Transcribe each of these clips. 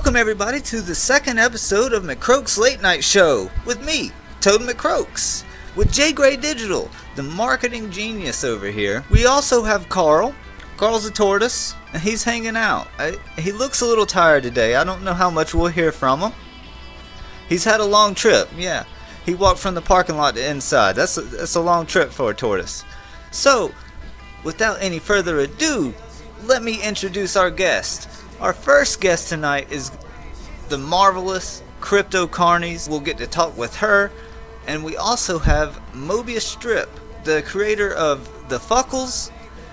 Welcome everybody to the second episode of McCroaks Late-Night Show with me, Toad McCroaks, with J.GrayDigital, the marketing genius over here. We also have Carl. Carl's a tortoise, and he's hanging out. He looks a little tired today. I don't know how much we'll hear from him. He's had a long trip, yeah. He walked from the parking lot to inside. That's a long trip for a tortoise. So, without any further ado, let me introduce our guest. Our first guest tonight is the marvelous Crypto Carnies. We'll get to talk with her. And we also have Mobius Strip, the creator of the Fuckles.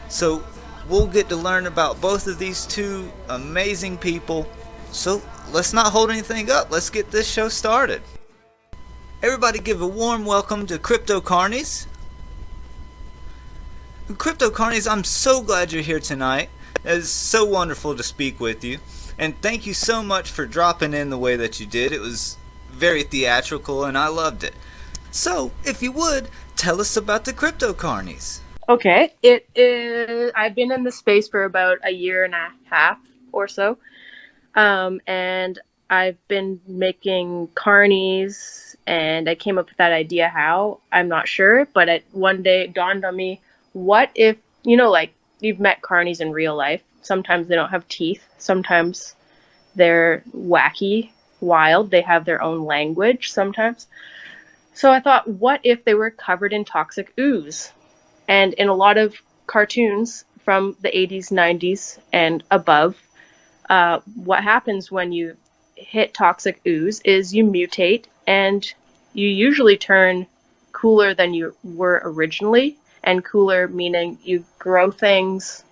So we'll get to learn about both of these two amazing people. So let's not hold anything up. Let's get this show started. Everybody give a warm welcome to Crypto Carnies. Crypto Carnies, I'm so glad you're here tonight. It's so wonderful to speak with you. And thank you so much for dropping in the way that you did. It was very theatrical and I loved it. So, if you would, tell us about the Crypto Carnies. Okay, I've been in the space for about a year and a half or so. And I've been making carnies, and I came up with that idea how, I'm not sure, but one day it dawned on me, what if, you've met carnies in real life. Sometimes they don't have teeth. Sometimes they're wacky, wild. They have their own language sometimes. So I thought, what if they were covered in toxic ooze? And in a lot of cartoons from the 80s, 90s, and above, what happens when you hit toxic ooze is you mutate, and you usually turn cooler than you were originally. And cooler meaning you grow things,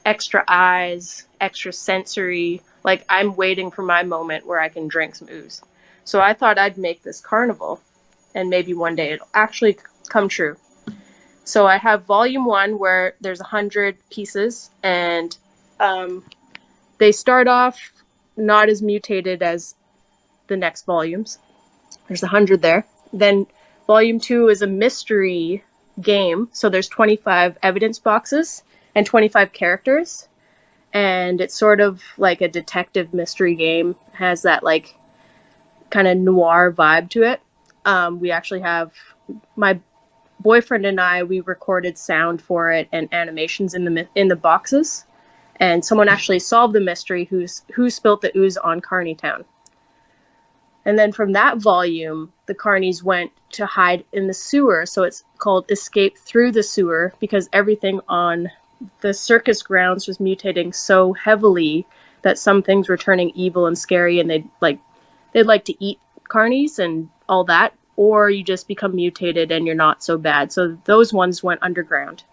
extra eyes, extra sensory. Like, I'm waiting for my moment where I can drink some ooze. So I thought I'd make this carnival, and maybe one day it'll actually come true. So I have volume 1 where there's 100 pieces, and they start off not as mutated as the next volumes. There's 100 there. Then volume 2 is a mystery game. So there's 25 evidence boxes and 25 characters. And it's sort of like a detective mystery game. It has that like kind of noir vibe to it. We actually have my boyfriend and we recorded sound for it and animations in the boxes. And someone actually solved the mystery who spilt the ooze on Carney Town. And then from that volume, the Carnies went to hide in the sewer. So it's called Escape Through the Sewer, because everything on the circus grounds was mutating so heavily that some things were turning evil and scary, and they'd like to eat Carnies and all that, or you just become mutated and you're not so bad. So those ones went underground.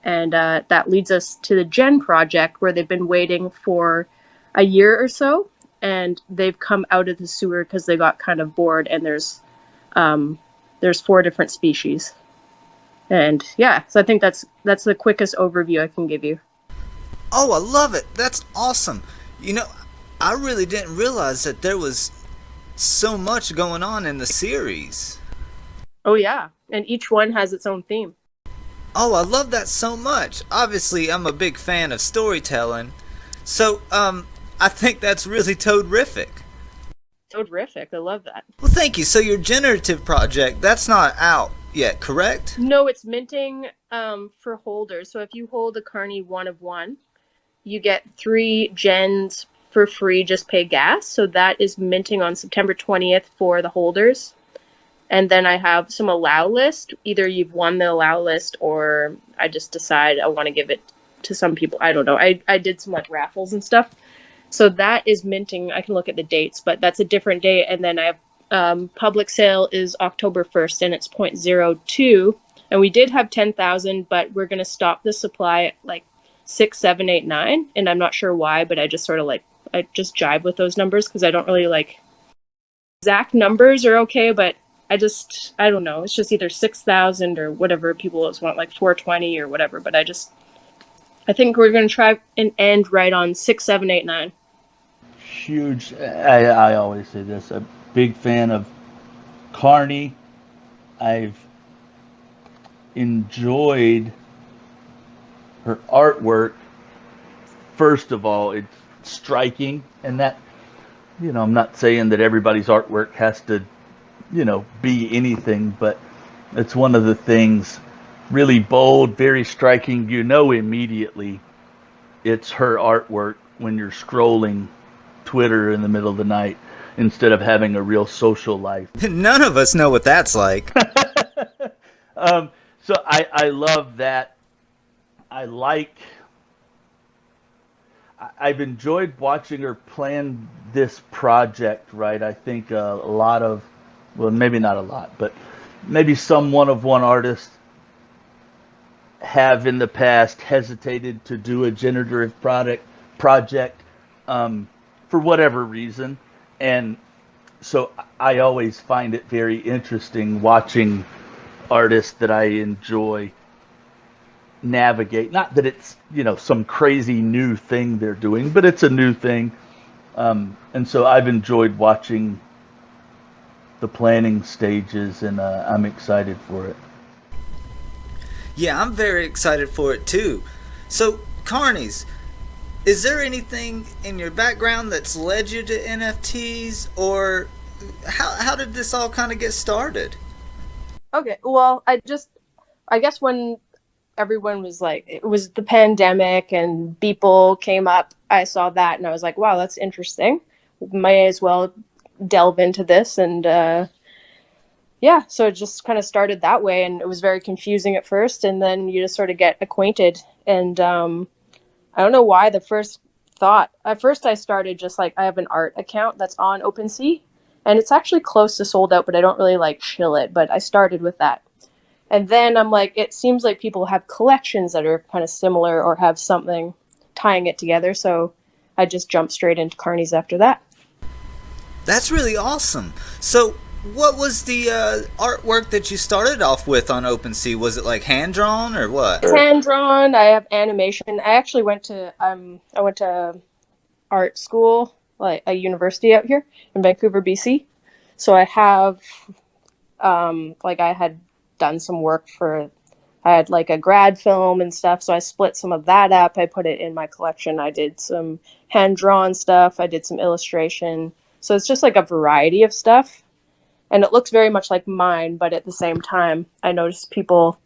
And that leads us to the Gen Project, where they've been waiting for a year or so, and they've come out of the sewer because they got kind of bored, and there's 4 different species. And yeah, so I think that's the quickest overview I can give you. Oh, I love it. That's awesome. I really didn't realize that there was so much going on in the series. Oh yeah, and each one has its own theme. Oh, I love that so much. Obviously, I'm a big fan of storytelling. So, I think that's really Toadrific. Toadrific, I love that. Well, thank you. So your generative project, that's not out yet, correct? No, it's minting for holders. So if you hold a Carney 1 of 1, you get 3 gens for free, just pay gas. So that is minting on September 20th for the holders. And then I have some allow list. Either you've won the allow list, or I just decide I want to give it to some people. I don't know. I did some like raffles and stuff. So that is minting. I can look at the dates, but that's a different date. And then I have public sale is October 1st, and it's 0.02. And we did have 10,000, but we're going to stop the supply at like 6, 7, 8, 9. And I'm not sure why, but I just sort of I just jive with those numbers because I don't really like exact numbers are okay, but I don't know. It's just either 6,000 or whatever. People always want like 420 or whatever, but I think we're going to try and end right on 6, 7, 8, 9. Huge. I always say this. A big fan of Carney. I've enjoyed her artwork. First of all, it's striking, and that I'm not saying that everybody's artwork has to, be anything, but it's one of the things really bold, very striking. Immediately it's her artwork when you're scrolling Twitter in the middle of the night instead of having a real social life. None of us know what that's like. So I love that. I've enjoyed watching her plan this project, right? I think a lot of, well, maybe not a lot, but maybe some one-of-one artists have in the past hesitated to do a generative project for whatever reason. And so I always find it very interesting watching artists that I enjoy navigate. Not that it's, some crazy new thing they're doing, but it's a new thing. And so I've enjoyed watching the planning stages, and I'm excited for it. Yeah, I'm very excited for it too. So, Carnies, is there anything in your background that's led you to NFTs, or how did this all kind of get started? Okay, well, I guess when everyone was like, it was the pandemic and Beeple came up, I saw that and I was like, wow, that's interesting. Might as well delve into this. And yeah, so it just kind of started that way, and it was very confusing at first, and then you just sort of get acquainted. And I don't know why the first thought, at first I started just like, I have an art account that's on OpenSea, and it's actually close to sold out, but I don't really like chill it, but I started with that. And then I'm like, it seems like people have collections that are kind of similar or have something tying it together. So I just jumped straight into Carnies after that. That's really awesome. So, what was the artwork that you started off with on OpenSea? Was it like hand drawn or what? It's hand drawn. I have animation. I actually went to art school, like a university out here in Vancouver, BC. So I have I had done some work for, I had like a grad film and stuff, so I split some of that up. I put it in my collection. I did some hand drawn stuff. I did some illustration. So it's just like a variety of stuff. And it looks very much like mine, but at the same time, I notice people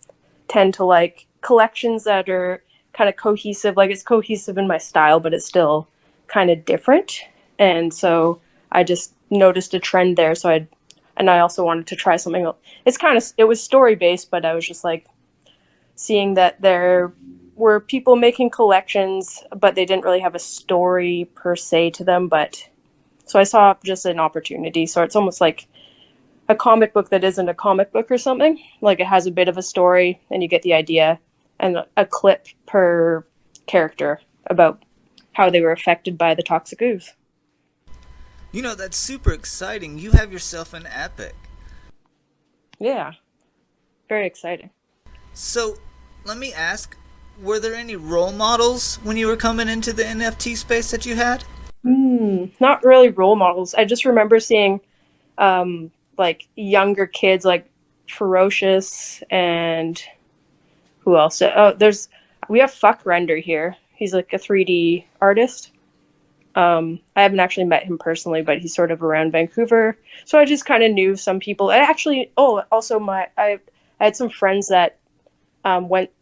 tend to like collections that are kind of cohesive. Like, it's cohesive in my style, but it's still kind of different. And so I just noticed a trend there. And I also wanted to try something else. It was story based, but I was just like seeing that there were people making collections, but they didn't really have a story per se to them. But so I saw just an opportunity. So it's almost like a comic book that isn't a comic book or something. Like, it has a bit of a story and you get the idea, and a clip per character about how they were affected by the toxic ooze. That's super exciting. You have yourself an epic. Yeah, very exciting. So, let me ask, were there any role models when you were coming into the NFT space that you had? Not really role models. I just remember seeing like younger kids like Ferocious, and who else? We have Fuck Render here. He's like a 3D artist. I haven't actually met him personally, but he's sort of around Vancouver. So I just kind of knew some people. I had some friends that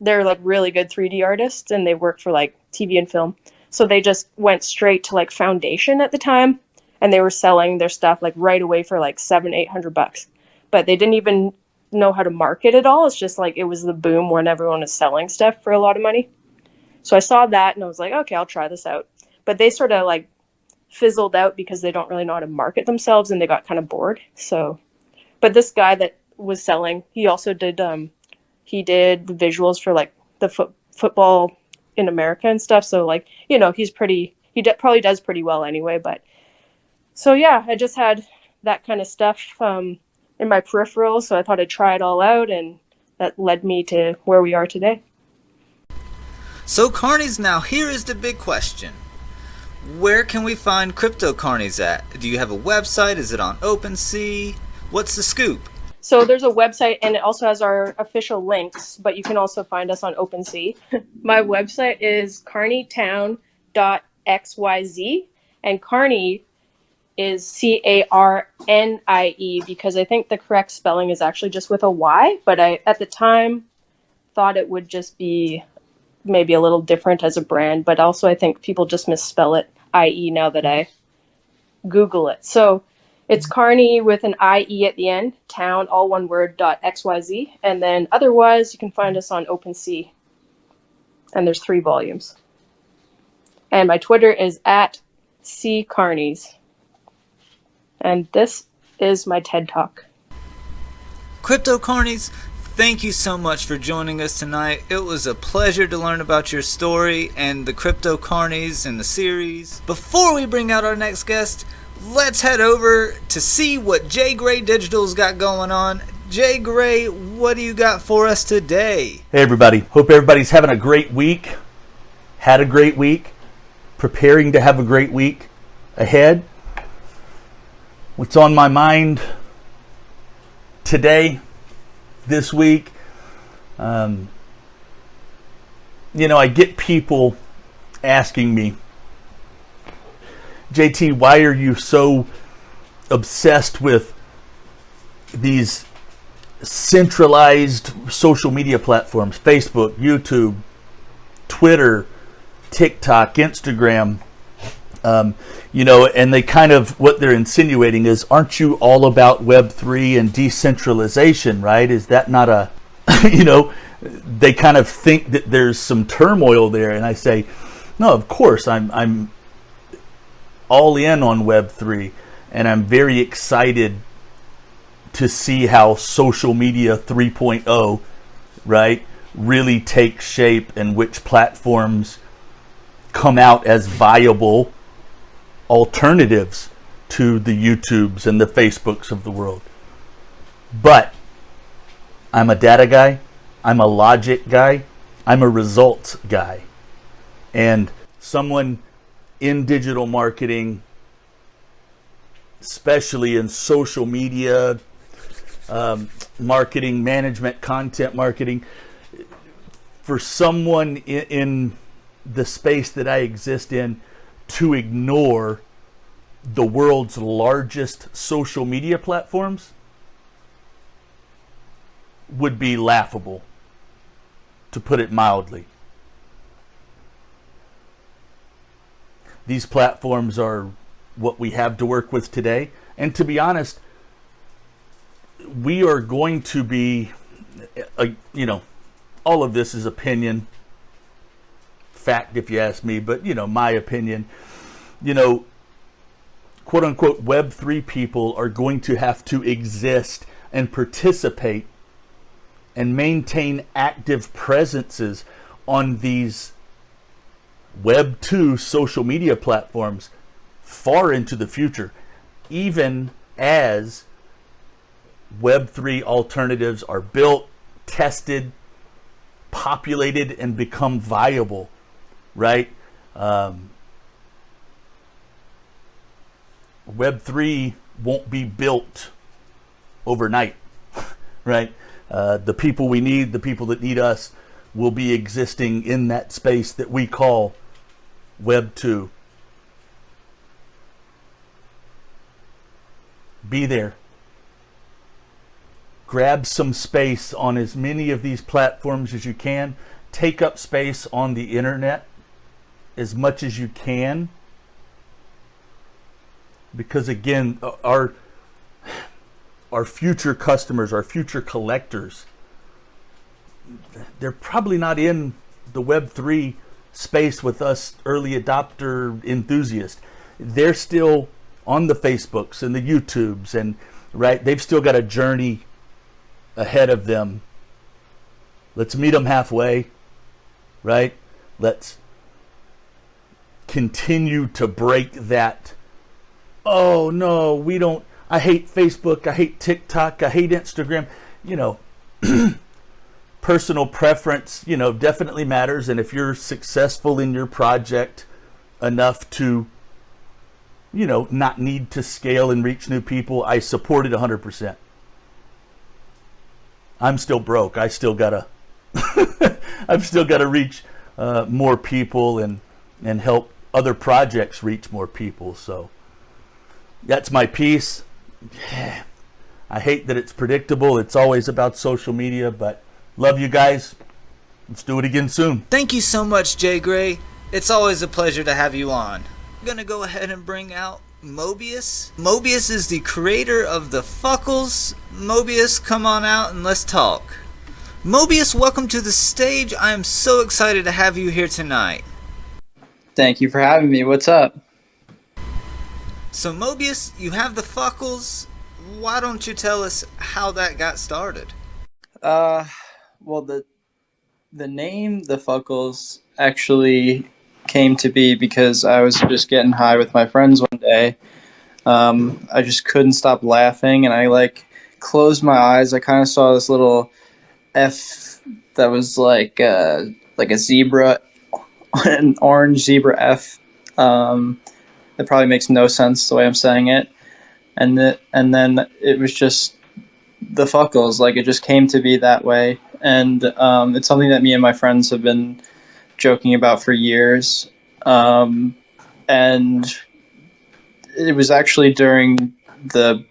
they're like really good 3D artists, and they work for like TV and film. So they just went straight to like Foundation at the time, and they were selling their stuff like right away for like $700-800. But they didn't even know how to market it all. It's just like, it was the boom when everyone was selling stuff for a lot of money. So I saw that and I was like, okay, I'll try this out. But they sort of like fizzled out because they don't really know how to market themselves, and they got kind of bored. So, but this guy that was selling, he also did he did the visuals for like the football in America and stuff. So like, probably does pretty well anyway. But so yeah, I just had that kind of stuff in my peripheral, so I thought I'd try it all out, and that led me to where we are today. So, Carnies, now here is the big question. Where can we find Crypto Carnies at? Do you have a website? Is it on OpenSea? What's the scoop? So there's a website, and it also has our official links, but you can also find us on OpenSea. My website is carnietown.xyz, and Carney is Carnie, because I think the correct spelling is actually just with a Y, but I at the time thought it would just be maybe a little different as a brand, but also I think people just misspell it IE now that I Google it. So it's Carney with an IE at the end, town, all one word, .xyz. And then otherwise, you can find us on OpenSea. And there's 3 volumes. And my Twitter is at @CCarnies. And this is my TED Talk. Crypto Carnies, thank you so much for joining us tonight. It was a pleasure to learn about your story and the Crypto Carnies and the series. Before we bring out our next guest, let's head over to see what J.GrayDigital's got going on. J. Gray, what do you got for us today? Hey everybody, hope everybody's having a great week, had a great week, preparing to have a great week ahead. What's on my mind today, this week? I get people asking me, JT, why are you so obsessed with these centralized social media platforms, Facebook, YouTube, Twitter, TikTok, Instagram, and they kind of, what they're insinuating is, aren't you all about Web3 and decentralization, right? Is that not a, they kind of think that there's some turmoil there. And I say, no, of course, I'm all in on Web3, and I'm very excited to see how social media 3.0, right, really takes shape, and which platforms come out as viable alternatives to the YouTubes and the Facebooks of the world. But I'm a data guy, I'm a logic guy, I'm a results guy. And someone in digital marketing, especially in social media, marketing, management, content marketing, for someone in the space that I exist in to ignore the world's largest social media platforms would be laughable, to put it mildly. These platforms are what we have to work with today. And to be honest, we are going to be, all of this is opinion, fact if you ask me, but my opinion, quote unquote Web3 people are going to have to exist and participate and maintain active presences on these Web 2 social media platforms far into the future, even as Web 3 alternatives are built, tested, populated, and become viable, right? Web 3 won't be built overnight, right? The people we need, the people that need us, will be existing in that space that we call Web 2. Be there. Grab some space on as many of these platforms as you can. Take up space on the internet as much as you can. Because again, our future customers, our future collectors, they're probably not in the Web3 space with us early adopter enthusiasts. They're still on the Facebooks and the YouTubes, and right, they've still got a journey ahead of them. Let's meet them halfway, right? Let's continue to break that, oh no, we don't, I hate Facebook, I hate TikTok, I hate Instagram. Personal preference, definitely matters. And if you're successful in your project enough to, not need to scale and reach new people, I support it 100%. I'm still broke. I still gotta, I've still gotta reach more people and help other projects reach more people. So That's my piece. I hate that it's predictable. It's always about social media, but love you guys. Let's do it again soon. Thank you so much, J. Gray. It's always a pleasure to have you on. I'm gonna go ahead and bring out Mobius. Mobius is the creator of the Fuckles. Mobius, come on out and let's talk. Mobius, welcome to the stage. I am so excited to have you here tonight. Thank you for having me. What's up? So Mobius, you have the Fuckles. Why don't you tell us how that got started? Well, the name the Fuckles actually came to be because I was just getting high with my friends one day. I just couldn't stop laughing, and I closed my eyes. I kind of saw this little F that was like a zebra, an orange zebra F. It probably makes no sense the way I'm saying it, and then it was just the Fuckles. Like, it just came to be that way, and it's something that me and my friends have been joking about for years, and it was actually during the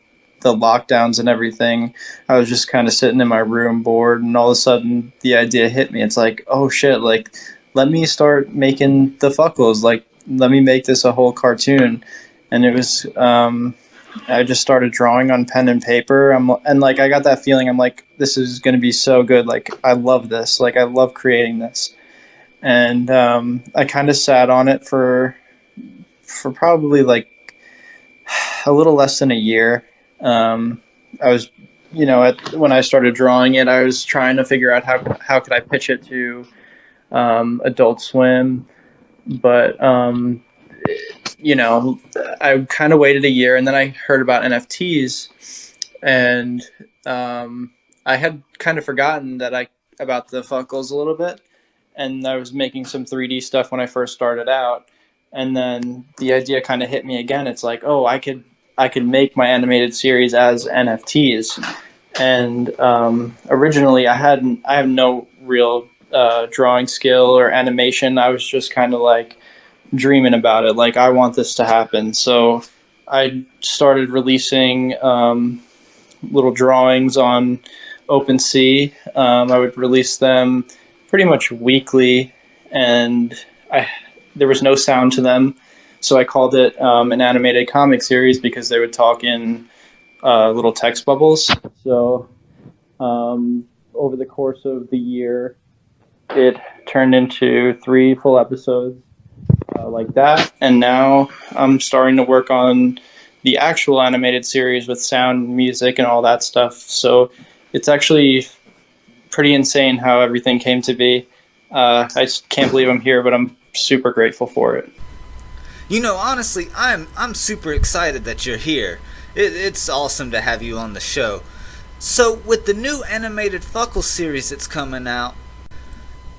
lockdowns and everything. I was just kind of sitting in my room bored, and all of a sudden the idea hit me. It's like, oh shit, like, let me start making the Fuckles. Like, let me make this a whole cartoon. And it was, I just started drawing on pen and paper. I got that feeling. I'm like, this is going to be so good. Like, I love this. Like, I love creating this. And I kind of sat on it for probably like a little less than a year. I was, when I started drawing it, I was trying to figure out how could I pitch it to Adult Swim, but I kind of waited a year, and then I heard about NFTs, and I had kind of forgotten about the Fuckles a little bit, and I was making some 3D stuff when I first started out, and then the idea kind of hit me again. It's like, oh, I could make my animated series as NFTs, and originally I have no real drawing skill or animation. I was just kind of like dreaming about it. Like, I want this to happen. So I started releasing little drawings on OpenSea. I would release them pretty much weekly, and there was no sound to them. So I called it an animated comic series because they would talk in little text bubbles. So over the course of the year, it turned into 3 full episodes like that. And now I'm starting to work on the actual animated series with sound, music, and all that stuff. So it's actually pretty insane how everything came to be. I just can't believe I'm here, but I'm super grateful for it. Honestly, I'm super excited that you're here. It's awesome to have you on the show. So, with the new animated Fuckles series that's coming out,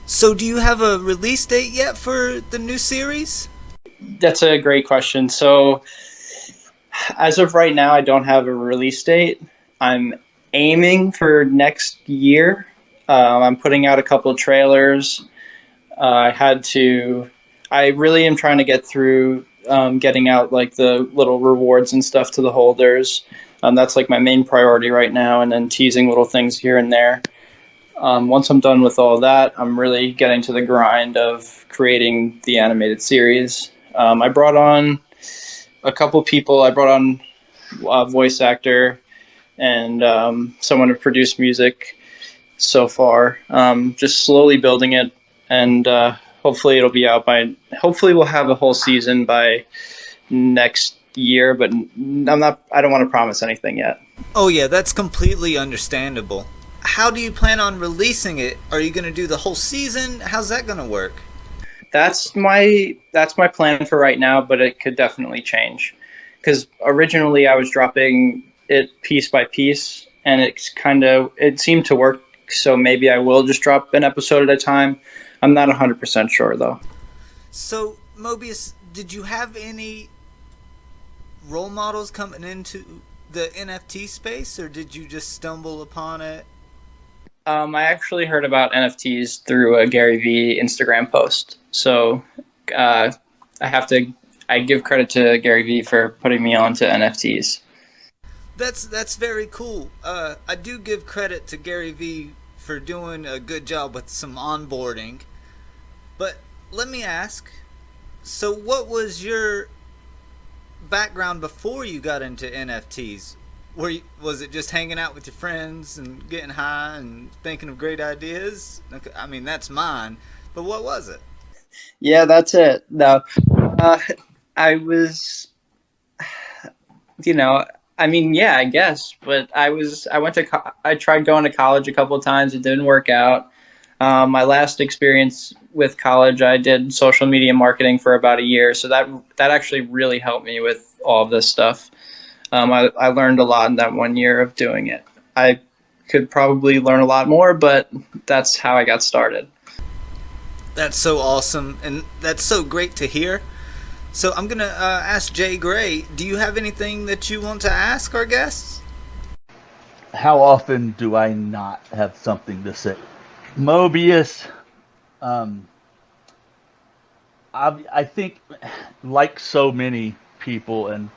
so do you have a release date yet for the new series? That's a great question. So, as of right now, I don't have a release date. I'm aiming for next year. I'm putting out a couple of trailers. I really am trying to get through getting out like the little rewards and stuff to the holders. That's like my main priority right now, and then teasing little things here and there. Once I'm done with all that, I'm really getting to the grind of creating the animated series. I brought on a couple people. I brought on a voice actor and someone to produce music so far. Just slowly building it, and hopefully it'll be out hopefully we'll have a whole season by next year, but I don't want to promise anything yet. Oh yeah, that's completely understandable. How do you plan on releasing it? Are you going to do the whole season? How's that going to work? That's my plan for right now, but it could definitely change. Because originally I was dropping it piece by piece, and it seemed to work. So maybe I will just drop an episode at a time. I'm not 100% sure though. So Mobius, did you have any role models coming into the NFT space, or did you just stumble upon it? I actually heard about NFTs through a Gary Vee Instagram post. So I I give credit to Gary Vee for putting me on to NFTs. That's very cool. I do give credit to Gary Vee for doing a good job with some onboarding. But let me ask, so what was your background before you got into NFTs? Was it just hanging out with your friends and getting high and thinking of great ideas? I mean, that's mine. But what was it? Yeah, that's it. No, I was, I mean, yeah, I guess. But I tried going to college a couple of times. It didn't work out. My last experience with college, I did social media marketing for about a year. So that actually really helped me with all of this stuff. I learned a lot in that 1 year of doing it. I could probably learn a lot more, but that's how I got started. That's so awesome, and that's so great to hear. So I'm going to ask Jay Gray, do you have anything that you want to ask our guests? How often do I not have something to say? Mobius, I think, like so many people, and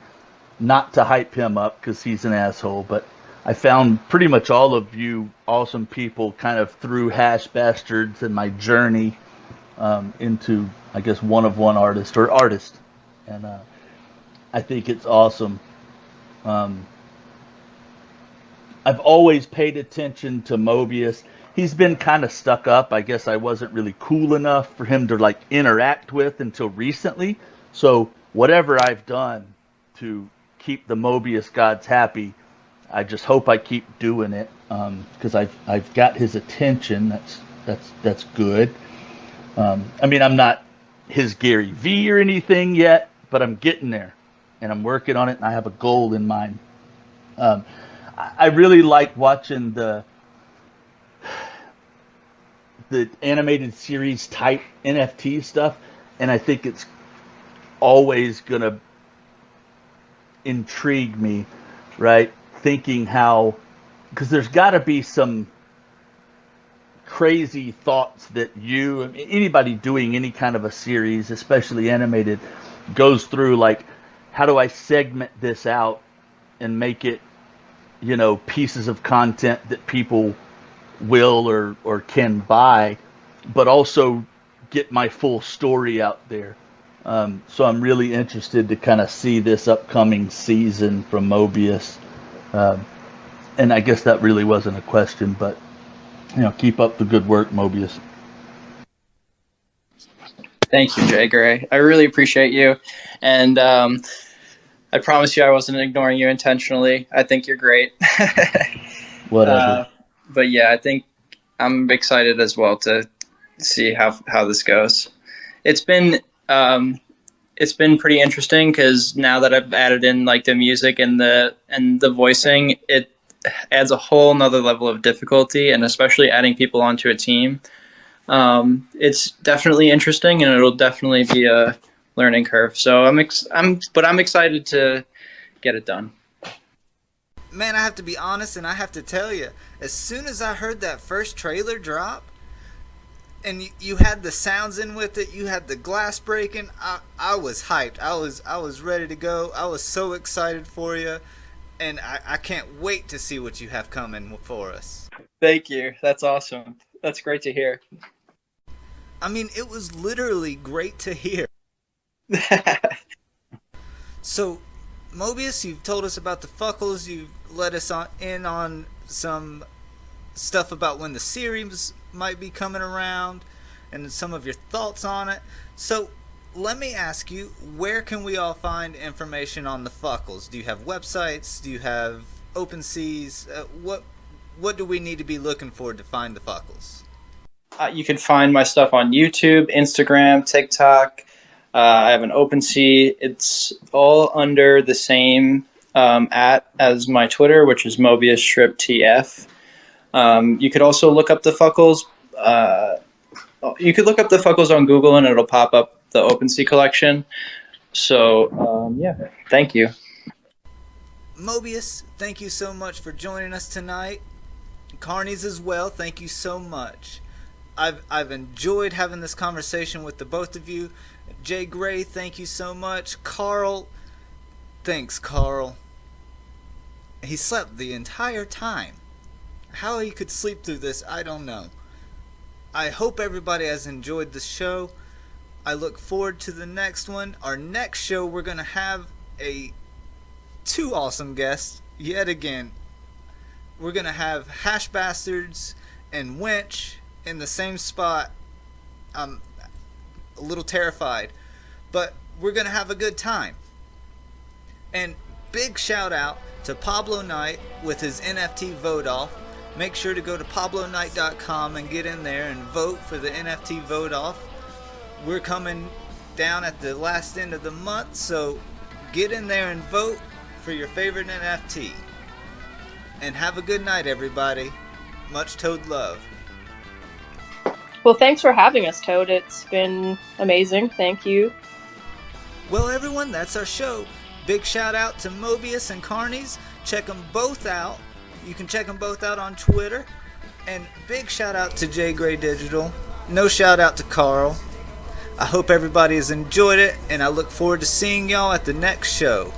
not to hype him up because he's an asshole, but I found pretty much all of you awesome people kind of through Hash Bastards and my journey into, I guess, one of one artist or artist. And I think it's awesome. I've always paid attention to Mobius. He's been kind of stuck up. I guess I wasn't really cool enough for him to like interact with until recently. So whatever I've done to keep the Mobius gods happy, I just hope I keep doing it because I've got his attention. That's good. I mean, I'm not his Gary Vee or anything yet, but I'm getting there, and I'm working on it, and I have a goal in mind. I really like watching the animated series type NFT stuff, and I think it's always gonna intrigue me, right? Thinking how, because there's got to be some crazy thoughts that anybody doing any kind of a series, especially animated, goes through, like, how do I segment this out and make it, pieces of content that people will or can buy, but also get my full story out there. So I'm really interested to kind of see this upcoming season from Mobius. And I guess that really wasn't a question, but keep up the good work, Mobius. Thank you, Jay Gray. I really appreciate you. And I promise you I wasn't ignoring you intentionally. I think you're great. Whatever. But yeah, I think I'm excited as well to see how this goes. It's been pretty interesting because now that I've added in like the music and the voicing, it adds a whole nother level of difficulty, and especially adding people onto a team. It's definitely interesting, and it'll definitely be a learning curve. So I'm excited to get it done. Man, I have to be honest, and I have to tell you, as soon as I heard that first trailer drop, and you had the sounds in with it, you had the glass breaking, I was hyped. I was ready to go. I was so excited for you, and I can't wait to see what you have coming for us. Thank you. That's awesome. That's great to hear. I mean, it was literally great to hear. So, Mobius, you've told us about the Fuckles. You've let us in on some stuff about when the series might be coming around and some of your thoughts on it. So, let me ask you, where can we all find information on the Fuckles? Do you have websites? Do you have OpenSeas? What do we need to be looking for to find the Fuckles? You can find my stuff on YouTube, Instagram, TikTok. I have an OpenSea. It's all under the same as my Twitter, which is Mobius Strip TF. You could also look up the Fuckles. You could look up the Fuckles on Google, and it'll pop up the OpenSea collection. So yeah, thank you. Mobius, thank you so much for joining us tonight. Carnies as well, thank you so much. I've enjoyed having this conversation with the both of you. J. Gray, thank you so much. Carl, thanks, Carl. He slept the entire time. How he could sleep through this, I don't know. I hope everybody has enjoyed the show. I look forward to the next one. Our next show, we're going to have two awesome guests yet again. We're going to have Hash Bastards and Winch in the same spot. I'm a little terrified, but we're going to have a good time. And big shout out to Pablo Knight with his NFT vote off. Make sure to go to pabloknight.com and get in there and vote for the NFT vote off. We're coming down at the last end of the month, so get in there and vote for your favorite NFT. And have a good night, everybody. Much Toad love. Well, thanks for having us, Toad. It's been amazing. Thank you. Well, everyone, that's our show. Big shout out to Mobius and Carnies. Check them both out. You can check them both out on Twitter. And big shout out to J.GrayDigital. No shout out to Carl. I hope everybody has enjoyed it, and I look forward to seeing y'all at the next show.